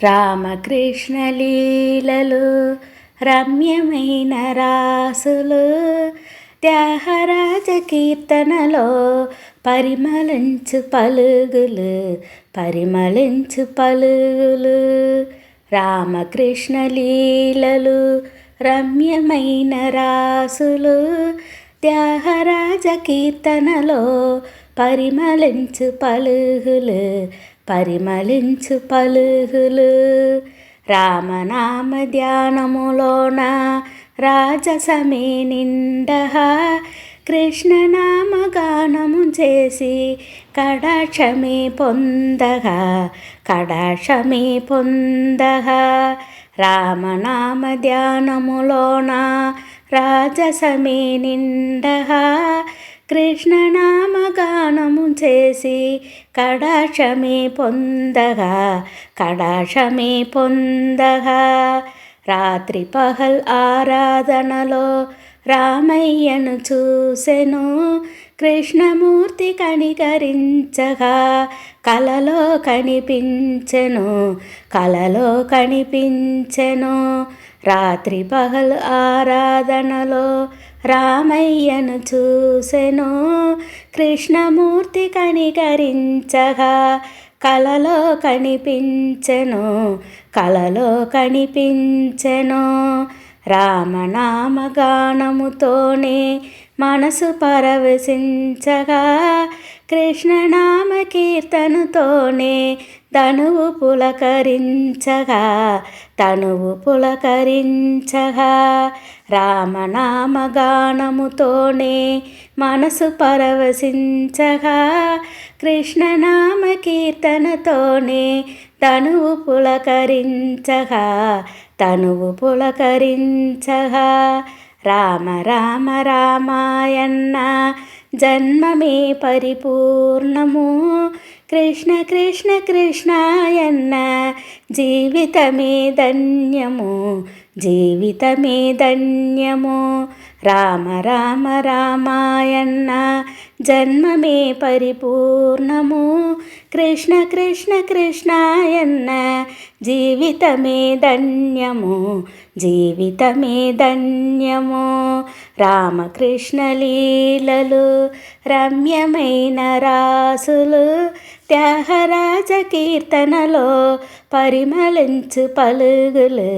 రామకృష్ణ లీలలు రమ్యమైన రాసులు త్యాగరాజ కీర్తనలో పరిమళించు పలుగులు రామకృష్ణ లీలలు రమ్యమైన రాసులు త్యాగరాజ కీర్తనలో పరిమళించు పలుగులు రామనామ ధ్యానములోన రాజసమే నిండహా కృష్ణనామ గానము చేసి కడాక్షమే పొందగా రామనామ ధ్యానములోన రాజసమే నిండహా కృష్ణనామ గానము చేసి కడాక్షమే పొందగా రాత్రి పహల్ ఆరాధనలో రామయ్యను చూసెను కృష్ణమూర్తి కనికరించగా కలలో కనిపించెను రాత్రి పహల్ ఆరాధనలో రామయ్యను చూసెను కృష్ణమూర్తి కనికరించగా కలలో కనిపించెను రామనామ గానముతోనే మనసు పరవశించగా కృష్ణనామ కీర్తనతోనే తనువు పులకరించగా రామనామ గానముతోనే మనసు పరవశించగా కృష్ణనామ కీర్తనతోనే తనువు పులకరించగా రామ రామ రామాయణ జన్మమే పరిపూర్ణము కృష్ణ కృష్ణ కృష్ణాయన్న జీవితమే ధన్యము రామ రామ రామాయణ జన్మమే పరిపూర్ణము కృష్ణ కృష్ణ కృష్ణాయన్న జీవితమే ధన్యము రామకృష్ణ లీలలు రమ్యమైన రాసులు త్యాగరాజ కీర్తనలో పరిమళించు పలుగులు